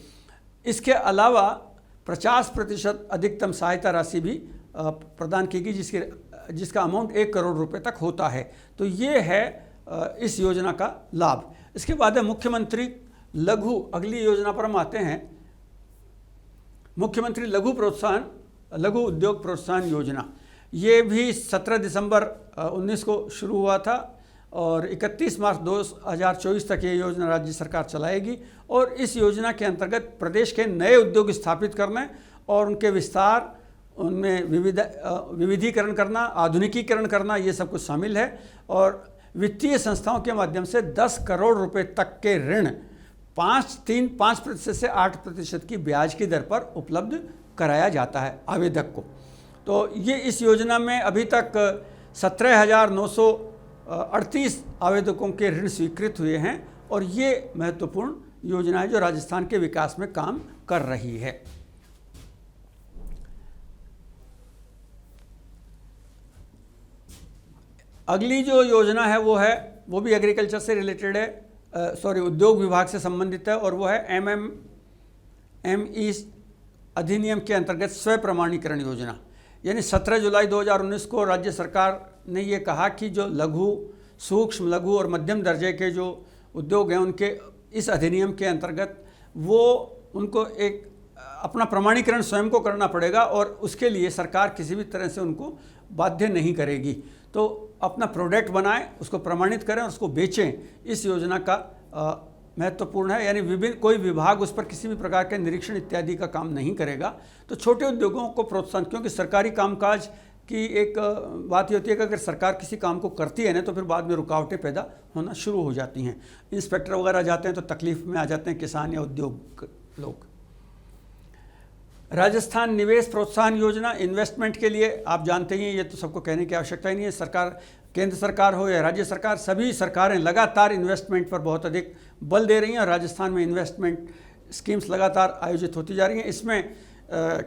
इसके अलावा 50% अधिकतम सहायता राशि भी प्रदान की गई, जिसका अमाउंट 1 करोड़ रुपए तक होता है। तो ये है इस योजना का लाभ। इसके बाद है मुख्यमंत्री लघु, अगली योजना पर हम आते हैं। मुख्यमंत्री लघु उद्योग प्रोत्साहन योजना, ये भी 17 दिसंबर 19 को शुरू हुआ था, और 31 मार्च 2024 तक ये योजना राज्य सरकार चलाएगी। और इस योजना के अंतर्गत प्रदेश के नए उद्योग स्थापित करने और उनके विस्तार, उनमें विविधीकरण करना, आधुनिकीकरण करना, ये सब कुछ शामिल है। और वित्तीय संस्थाओं के माध्यम से 10 करोड़ रुपए तक के ऋण 5% से 8% की ब्याज की दर पर उपलब्ध कराया जाता है आवेदक को। तो ये इस योजना में अभी तक 17,938 आवेदकों के ऋण स्वीकृत हुए हैं और ये महत्वपूर्ण योजना है जो राजस्थान के विकास में काम कर रही है। अगली जो योजना है वो भी एग्रीकल्चर से रिलेटेड है, उद्योग विभाग से संबंधित है, और वो है MMME अधिनियम के अंतर्गत स्वयं प्रमाणीकरण योजना। यानी 17 जुलाई 2019 को राज्य सरकार ने ये कहा कि जो सूक्ष्म लघु और मध्यम दर्जे के जो उद्योग हैं उनके इस अधिनियम के अंतर्गत उनको एक अपना प्रमाणीकरण स्वयं को करना पड़ेगा और उसके लिए सरकार किसी भी तरह से उनको बाध्य नहीं करेगी। तो अपना प्रोडक्ट बनाएं, उसको प्रमाणित करें और उसको बेचें। इस योजना का महत्वपूर्ण है, यानी कोई विभाग उस पर किसी भी प्रकार के निरीक्षण इत्यादि का काम नहीं करेगा। तो छोटे उद्योगों को प्रोत्साहन, क्योंकि सरकारी कामकाज की एक बात होती है कि अगर सरकार किसी काम को करती है ना तो फिर बाद में रुकावटें पैदा होना शुरू हो जाती हैं। इंस्पेक्टर वगैरह जाते हैं तो तकलीफ में आ जाते हैं किसान या उद्योग लोग। राजस्थान निवेश प्रोत्साहन योजना, इन्वेस्टमेंट के लिए आप जानते ही हैं, ये तो सबको कहने की आवश्यकता ही नहीं है। सरकार, केंद्र सरकार हो या राज्य सरकार, सभी सरकारें लगातार इन्वेस्टमेंट पर बहुत अधिक बल दे रही हैं और राजस्थान में इन्वेस्टमेंट स्कीम्स लगातार आयोजित होती जा रही हैं। इसमें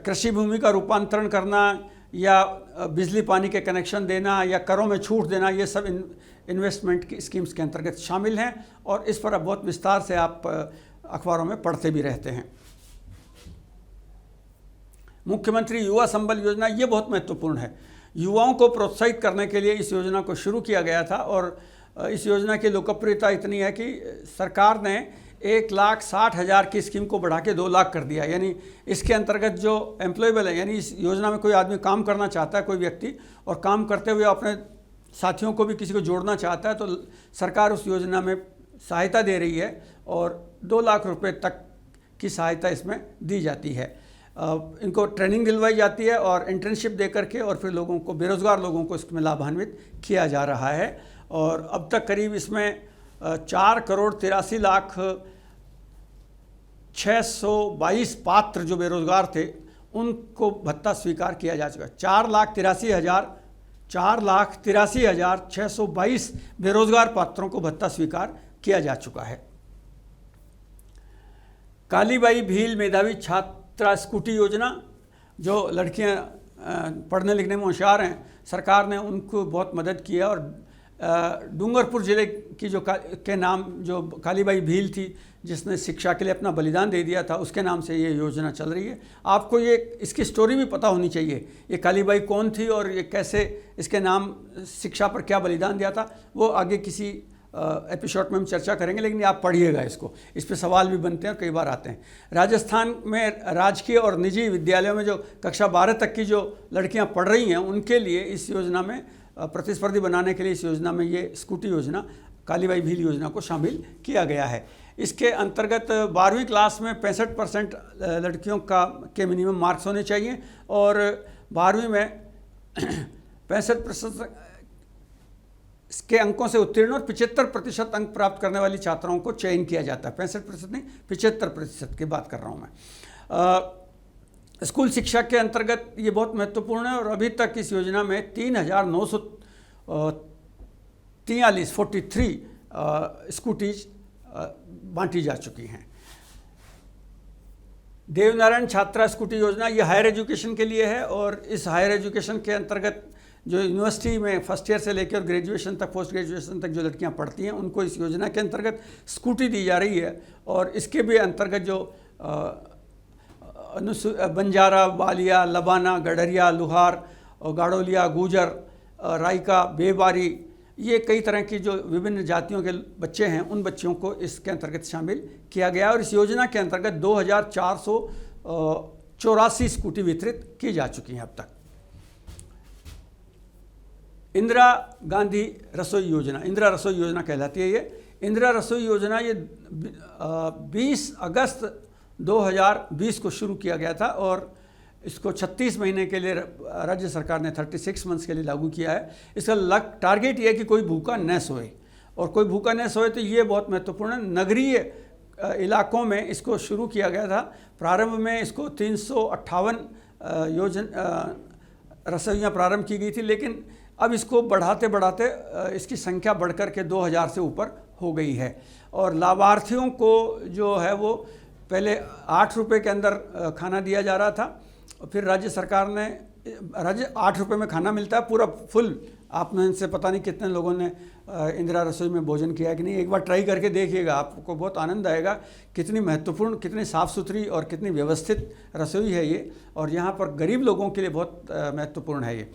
कृषि भूमि का रूपांतरण करना या बिजली पानी के कनेक्शन देना या करों में छूट देना, ये सब इन्वेस्टमेंट की स्कीम्स के अंतर्गत शामिल हैं और इस पर अब बहुत विस्तार से आप अखबारों में पढ़ते भी रहते हैं। मुख्यमंत्री युवा संबल योजना, ये बहुत महत्वपूर्ण है। युवाओं को प्रोत्साहित करने के लिए इस योजना को शुरू किया गया था और इस योजना की लोकप्रियता इतनी है कि सरकार ने 1,60,000 की स्कीम को बढ़ा के 2 लाख कर दिया। यानी इसके अंतर्गत जो एम्प्लॉयबल है, यानी इस योजना में कोई आदमी काम करना चाहता है, कोई व्यक्ति, और काम करते हुए अपने साथियों को भी किसी को जोड़ना चाहता है, तो सरकार उस योजना में सहायता दे रही है और 2 लाख रुपए तक की सहायता इसमें दी जाती है। इनको ट्रेनिंग दिलवाई जाती है और इंटर्नशिप दे करके और फिर लोगों को, बेरोज़गार लोगों को इसमें लाभान्वित किया जा रहा है। और अब तक करीब इसमें 4,83,622 पात्र जो बेरोज़गार थे उनको भत्ता स्वीकार किया जा चुका है। 4,83,622 बेरोज़गार पात्रों को भत्ता स्वीकार किया जा चुका है। कालीबाई भील मेधावी छात्रा स्कूटी योजना, जो लड़कियां पढ़ने लिखने में होशियार हैं, सरकार ने उनको बहुत मदद की है और डूंगरपुर ज़िले की के नाम जो कालीबाई भील थी, जिसने शिक्षा के लिए अपना बलिदान दे दिया था, उसके नाम से ये योजना चल रही है। आपको ये इसकी स्टोरी भी पता होनी चाहिए, ये कालीबाई कौन थी और ये कैसे इसके नाम शिक्षा पर क्या बलिदान दिया था, वो आगे किसी एपिसोड में हम चर्चा करेंगे, लेकिन आप पढ़िएगा इसको, इस पे सवाल भी बनते हैं और कई बार आते हैं। राजस्थान में राजकीय और निजी विद्यालयों में जो कक्षा 12 तक की जो लड़कियां पढ़ रही हैं उनके लिए इस योजना में प्रतिस्पर्धी बनाने के लिए इस योजना में ये स्कूटी योजना, कालीबाई भील योजना को शामिल किया गया है। इसके अंतर्गत 12वीं क्लास में 65% लड़कियों के मिनिमम मार्क्स होने चाहिए और 12वीं में 65% के अंकों से उत्तीर्ण और 75% अंक प्राप्त करने वाली छात्राओं को चयन किया जाता है। 65% नहीं, 75% की बात कर रहा हूँ मैं। स्कूल शिक्षा के अंतर्गत ये बहुत महत्वपूर्ण है और अभी तक इस योजना में 3,943 स्कूटीज बांटी जा चुकी हैं। देवनारायण छात्रा स्कूटी योजना, ये हायर एजुकेशन के लिए है और इस हायर एजुकेशन के अंतर्गत जो यूनिवर्सिटी में फर्स्ट ईयर से लेकर ग्रेजुएशन तक, पोस्ट ग्रेजुएशन तक जो लड़कियां पढ़ती हैं उनको इस योजना के अंतर्गत स्कूटी दी जा रही है और इसके भी अंतर्गत जो बंजारा, बालिया, लबाना, गडरिया, लुहार, गाड़ोलिया, गुजर, रायका, बेबारी, ये कई तरह की जो विभिन्न जातियों के बच्चे हैं उन बच्चों को इसके अंतर्गत शामिल किया गया और इस योजना के अंतर्गत 2,484 स्कूटी वितरित की जा चुकी हैं अब तक। इंदिरा गांधी रसोई योजना, इंदिरा रसोई योजना कहलाती है ये। इंदिरा रसोई योजना ये 20 अगस्त 2020 को शुरू किया गया था और इसको 36 महीने के लिए राज्य सरकार ने 36 मंथ्स के लिए लागू किया है। इसका टारगेट ये है कि कोई भूखा न सोए और कोई भूखा न सोए तो ये बहुत महत्वपूर्ण है। नगरीय इलाकों में इसको शुरू किया गया था। प्रारंभ में इसको 358 रसोइयाँ प्रारंभ की गई थी, लेकिन अब इसको बढ़ाते बढ़ाते इसकी संख्या बढ़कर के 2000 से ऊपर हो गई है। और लाभार्थियों को जो है वो पहले 8 रुपये के अंदर खाना दिया जा रहा था, फिर राज्य सरकार ने 8 रुपये में खाना मिलता है पूरा फुल। आप में से पता नहीं कितने लोगों ने इंदिरा रसोई में भोजन किया कि नहीं, एक बार ट्राई करके देखिएगा, आपको बहुत आनंद आएगा। कितनी महत्वपूर्ण, कितनी साफ़ सुथरी और कितनी व्यवस्थित रसोई है ये, और यहाँ पर गरीब लोगों के लिए बहुत महत्वपूर्ण है ये।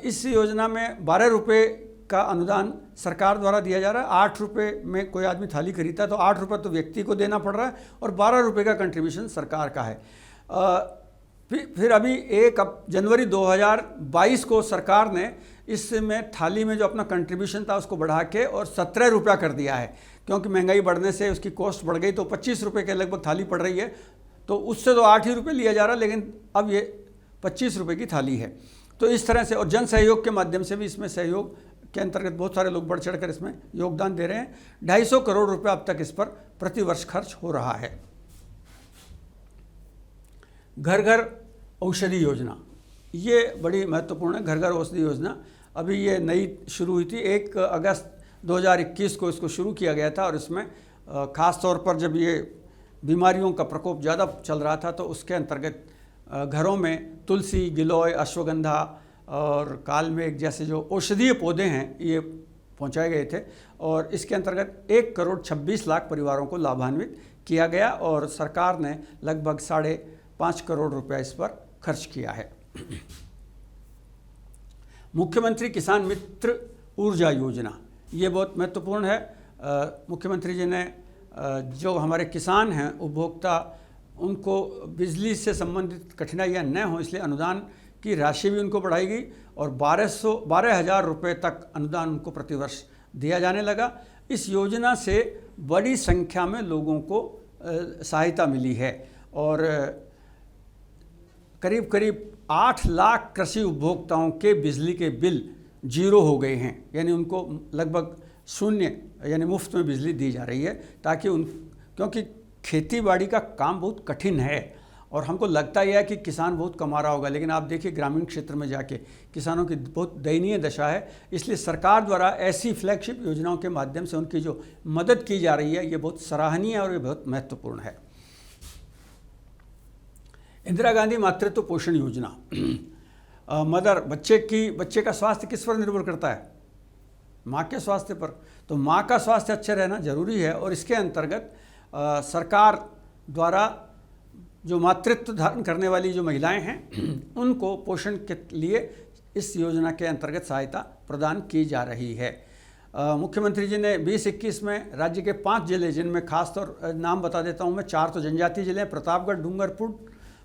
इस योजना में 12 रुपये का अनुदान सरकार द्वारा दिया जा रहा है। 8 रुपये में कोई आदमी थाली खरीदता है तो 8 रुपये तो व्यक्ति को देना पड़ रहा है और 12 रुपये का कंट्रीब्यूशन सरकार का है। फिर अभी 1 जनवरी 2022 को सरकार ने इसमें थाली में जो अपना कंट्रीब्यूशन था उसको बढ़ा के और 17 रुपया कर दिया है, क्योंकि महंगाई बढ़ने से उसकी कॉस्ट बढ़ गई, तो 25 रुपये के लगभग थाली पड़ रही है। तो उससे तो 8 ही रुपये लिया जा रहा है, लेकिन अब ये 25 रुपये की थाली है। तो इस तरह से, और जन सहयोग के माध्यम से भी इसमें सहयोग के अंतर्गत बहुत सारे लोग बढ़ चढ़ कर इसमें योगदान दे रहे हैं। 250 करोड़ रुपये अब तक इस पर प्रतिवर्ष खर्च हो रहा है। घर घर औषधि योजना, ये बड़ी महत्वपूर्ण है। घर घर औषधि योजना अभी ये नई शुरू हुई थी, 1 अगस्त 2021 को इसको शुरू किया गया था। और इसमें ख़ास तौर पर जब ये बीमारियों का प्रकोप ज़्यादा चल रहा था तो उसके अंतर्गत घरों में तुलसी, गिलोय, अश्वगंधा और कालमेघ जैसे जो औषधीय पौधे हैं ये पहुंचाए गए थे। और इसके अंतर्गत 1 करोड़ 26 लाख परिवारों को लाभान्वित किया गया और सरकार ने लगभग 5.5 करोड़ रुपया इस पर खर्च किया है। मुख्यमंत्री किसान मित्र ऊर्जा योजना, ये बहुत महत्वपूर्ण है। मुख्यमंत्री जी ने जो हमारे किसान हैं, उपभोक्ता, उनको बिजली से संबंधित कठिनाइयाँ न हो इसलिए अनुदान की राशि भी उनको बढ़ाई गई और 12,000 रुपये तक अनुदान उनको प्रतिवर्ष दिया जाने लगा। इस योजना से बड़ी संख्या में लोगों को सहायता मिली है और करीब करीब 8 लाख कृषि उपभोक्ताओं के बिजली के बिल 0 हो गए हैं, यानी उनको लगभग 0 यानी मुफ्त में बिजली दी जा रही है, ताकि क्योंकि खेती बाड़ी का काम बहुत कठिन है और हमको लगता यह है कि किसान बहुत कमा रहा होगा, लेकिन आप देखिए ग्रामीण क्षेत्र में जाके किसानों की बहुत दयनीय दशा है। इसलिए सरकार द्वारा ऐसी फ्लैगशिप योजनाओं के माध्यम से उनकी जो मदद की जा रही है ये बहुत सराहनीय और ये बहुत महत्वपूर्ण है। इंदिरा गांधी मातृत्व पोषण योजना, बच्चे का स्वास्थ्य किस पर निर्भर करता है? माँ के स्वास्थ्य पर। तो माँ का स्वास्थ्य अच्छा रहना जरूरी है और इसके अंतर्गत सरकार द्वारा जो मातृत्व धारण करने वाली जो महिलाएं हैं उनको पोषण के लिए इस योजना के अंतर्गत सहायता प्रदान की जा रही है। मुख्यमंत्री जी ने 2021 में राज्य के 5 जिले, जिनमें खासतौर नाम बता देता हूं मैं, 4 तो जनजातीय जिले हैं, प्रतापगढ़, डूंगरपुर,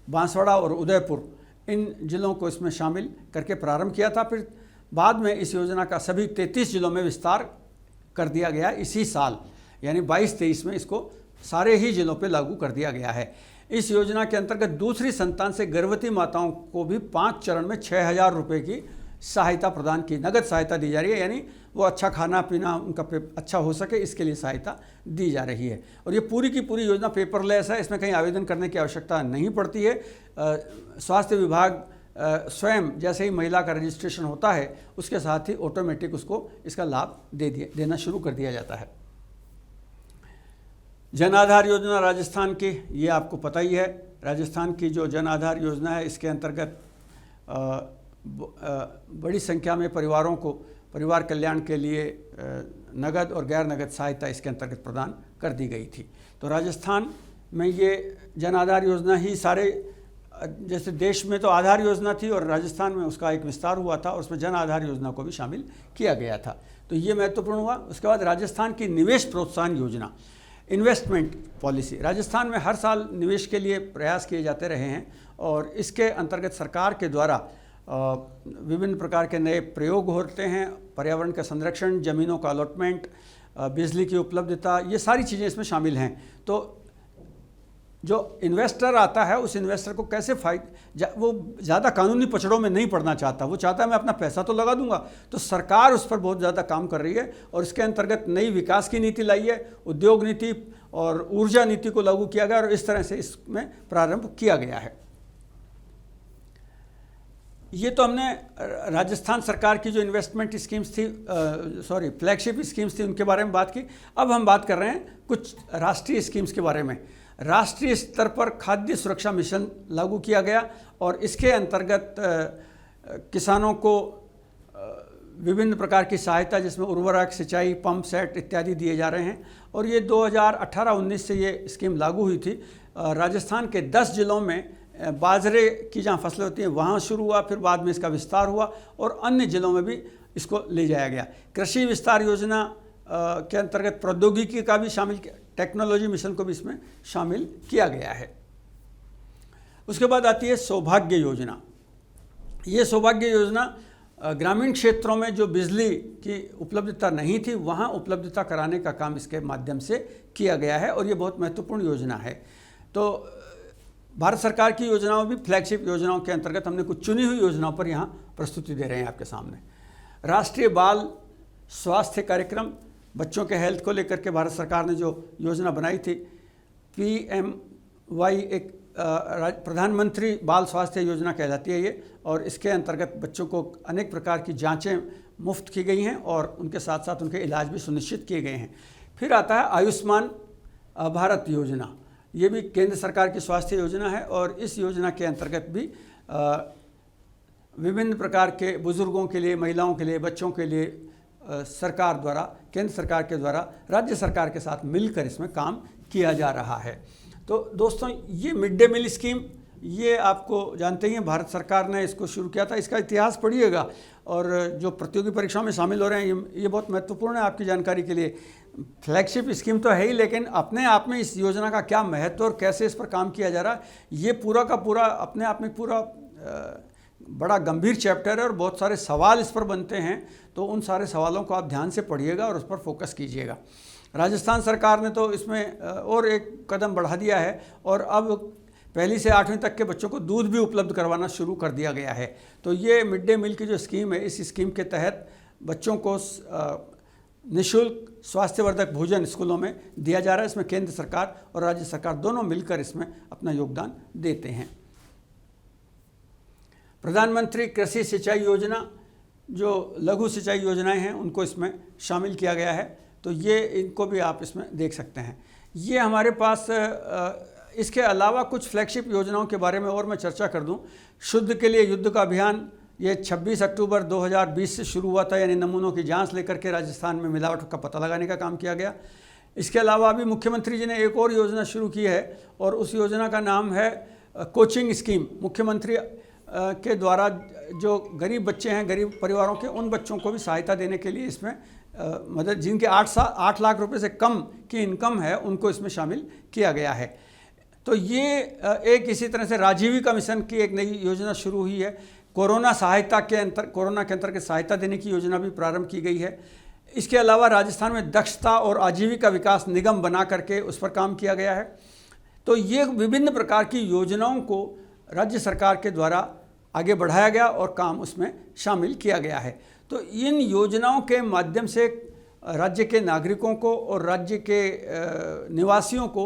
बांसवाड़ा और उदयपुर, इन जिलों को इसमें शामिल करके प्रारंभ किया था। फिर बाद में इस योजना का सभी 33 जिलों में विस्तार कर दिया गया इसी साल, यानी 22-23 में इसको सारे ही जिलों पे लागू कर दिया गया है। इस योजना के अंतर्गत दूसरी संतान से गर्भवती माताओं को भी 5 चरण में 6,000 रुपये की सहायता प्रदान की, नगद सहायता दी जा रही है, यानी वो अच्छा खाना पीना उनका अच्छा हो सके इसके लिए सहायता दी जा रही है। और ये पूरी की पूरी योजना पेपरलेस है, इसमें कहीं आवेदन करने की आवश्यकता नहीं पड़ती है। स्वास्थ्य विभाग स्वयं जैसे ही महिला का रजिस्ट्रेशन होता है उसके साथ ही ऑटोमेटिक उसको इसका लाभ देना शुरू कर दिया जाता है। जन आधार योजना राजस्थान की, ये आपको पता ही है। राजस्थान की जो जन आधार योजना है इसके अंतर्गत बड़ी संख्या में परिवारों को परिवार कल्याण के लिए नगद और गैर नगद सहायता इसके अंतर्गत प्रदान कर दी गई थी। तो राजस्थान में ये जन आधार योजना ही सारे, जैसे देश में तो आधार योजना थी और राजस्थान में उसका एक विस्तार हुआ था और उसमें जन आधार योजना को भी शामिल किया गया था, तो ये महत्वपूर्ण हुआ। उसके बाद राजस्थान की निवेश प्रोत्साहन योजना, इन्वेस्टमेंट पॉलिसी, राजस्थान में हर साल निवेश के लिए प्रयास किए जाते रहे हैं और इसके अंतर्गत सरकार के द्वारा विभिन्न प्रकार के नए प्रयोग होते हैं। पर्यावरण का संरक्षण, ज़मीनों का अलॉटमेंट, बिजली की उपलब्धता, ये सारी चीज़ें इसमें शामिल हैं। तो जो इन्वेस्टर आता है उस इन्वेस्टर को कैसे वो ज़्यादा कानूनी पचड़ों में नहीं पड़ना चाहता, वो चाहता है मैं अपना पैसा तो लगा दूंगा। तो सरकार उस पर बहुत ज़्यादा काम कर रही है और इसके अंतर्गत नई विकास की नीति लाई है, उद्योग नीति और ऊर्जा नीति को लागू किया गया और इस तरह से इसमें प्रारंभ किया गया है। ये तो हमने राजस्थान सरकार की जो इन्वेस्टमेंट स्कीम्स थी, फ्लैगशिप स्कीम्स थी, उनके बारे में बात की। अब हम बात कर रहे हैं कुछ राष्ट्रीय स्कीम्स के बारे में। राष्ट्रीय स्तर पर खाद्य सुरक्षा मिशन लागू किया गया और इसके अंतर्गत किसानों को विभिन्न प्रकार की सहायता, जिसमें उर्वरक, सिंचाई, पंप सेट इत्यादि दिए जा रहे हैं। और ये 2018-19 से ये स्कीम लागू हुई थी। राजस्थान के 10 जिलों में बाजरे की जहाँ फसलें होती हैं वहाँ शुरू हुआ, फिर बाद में इसका विस्तार हुआ और अन्य जिलों में भी इसको ले जाया गया। कृषि विस्तार योजना के अंतर्गत प्रौद्योगिकी का भी शामिल, टेक्नोलॉजी मिशन को भी इसमें शामिल किया गया है। उसके बाद आती है सौभाग्य योजना। ये सौभाग्य योजना ग्रामीण क्षेत्रों में जो बिजली की उपलब्धता नहीं थी वहाँ उपलब्धता कराने का काम इसके माध्यम से किया गया है और ये बहुत महत्वपूर्ण योजना है। तो भारत सरकार की योजनाओं भी फ्लैगशिप योजनाओं के अंतर्गत हमने कुछ चुनी हुई योजनाओं पर यहाँ प्रस्तुति दे रहे हैं आपके सामने। राष्ट्रीय बाल स्वास्थ्य कार्यक्रम, बच्चों के हेल्थ को लेकर के भारत सरकार ने जो योजना बनाई थी, PMY, एक प्रधानमंत्री बाल स्वास्थ्य योजना कहलाती है ये, और इसके अंतर्गत बच्चों को अनेक प्रकार की जांचें मुफ्त की गई हैं और उनके साथ साथ उनके इलाज भी सुनिश्चित किए गए हैं। फिर आता है आयुष्मान भारत योजना। ये भी केंद्र सरकार की स्वास्थ्य योजना है और इस योजना के अंतर्गत भी विभिन्न प्रकार के बुजुर्गों के लिए, महिलाओं के लिए, बच्चों के लिए सरकार द्वारा, केंद्र सरकार के द्वारा राज्य सरकार के साथ मिलकर इसमें काम किया जा रहा है। तो दोस्तों, ये मिड डे मील स्कीम, ये आपको जानते ही हैं, भारत सरकार ने इसको शुरू किया था। इसका इतिहास पढ़िएगा और जो प्रतियोगी परीक्षाओं में शामिल हो रहे हैं ये बहुत महत्वपूर्ण है आपकी जानकारी के लिए। फ्लैगशिप स्कीम तो है ही, लेकिन अपने आप में इस योजना का क्या महत्व और कैसे इस पर काम किया जा रहा है, ये पूरा का पूरा अपने आप में पूरा बड़ा गंभीर चैप्टर है और बहुत सारे सवाल इस पर बनते हैं। तो उन सारे सवालों को आप ध्यान से पढ़िएगा और उस पर फोकस कीजिएगा। राजस्थान सरकार ने तो इसमें और एक कदम बढ़ा दिया है और अब 1ली से 8वीं तक के बच्चों को दूध भी उपलब्ध करवाना शुरू कर दिया गया है। तो ये मिड डे मील की जो स्कीम है, इस स्कीम के तहत बच्चों को निःशुल्क स्वास्थ्यवर्धक भोजन स्कूलों में दिया जा रहा है। इसमें केंद्र सरकार और राज्य सरकार दोनों मिलकर इसमें अपना योगदान देते हैं। प्रधानमंत्री कृषि सिंचाई योजना, जो लघु सिंचाई योजनाएं हैं, उनको इसमें शामिल किया गया है। तो ये इनको भी आप इसमें देख सकते हैं। ये हमारे पास इसके अलावा कुछ फ्लैगशिप योजनाओं के बारे में और मैं चर्चा कर दूं। शुद्ध के लिए युद्ध का अभियान, ये 26 अक्टूबर 2020 से शुरू हुआ था, यानी नमूनों की जांच लेकर के राजस्थान में मिलावट का पता लगाने का काम किया गया। इसके अलावा अभी मुख्यमंत्री जी ने एक और योजना शुरू की है और उस योजना का नाम है कोचिंग स्कीम। मुख्यमंत्री के द्वारा जो गरीब बच्चे हैं, गरीब परिवारों के, उन बच्चों को भी सहायता देने के लिए इसमें मदद, जिनके 8 लाख रुपए से कम की इनकम है, उनको इसमें शामिल किया गया है। तो ये एक इसी तरह से राजीविका मिशन की एक नई योजना शुरू हुई है। कोरोना के अंतर्गत सहायता देने की योजना भी प्रारंभ की गई है। इसके अलावा राजस्थान में दक्षता और आजीविका विकास निगम बना करके उस पर काम किया गया है। तो ये विभिन्न प्रकार की योजनाओं को राज्य सरकार के द्वारा आगे बढ़ाया गया और काम उसमें शामिल किया गया है। तो इन योजनाओं के माध्यम से राज्य के नागरिकों को और राज्य के निवासियों को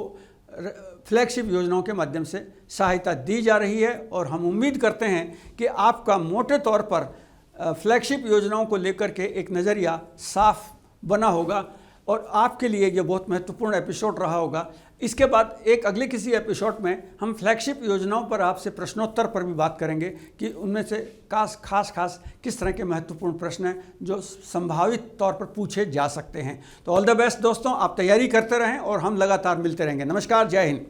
फ्लैगशिप योजनाओं के माध्यम से सहायता दी जा रही है और हम उम्मीद करते हैं कि आपका मोटे तौर पर फ्लैगशिप योजनाओं को लेकर के एक नज़रिया साफ बना होगा और आपके लिए ये बहुत महत्वपूर्ण एपिसोड रहा होगा। इसके बाद एक अगले किसी एपिसोड में हम फ्लैगशिप योजनाओं पर आपसे प्रश्नोत्तर पर भी बात करेंगे कि उनमें से खास किस तरह के महत्वपूर्ण प्रश्न हैं जो संभावित तौर पर पूछे जा सकते हैं। तो ऑल द बेस्ट दोस्तों, आप तैयारी करते रहें और हम लगातार मिलते रहेंगे। नमस्कार, जय हिंद।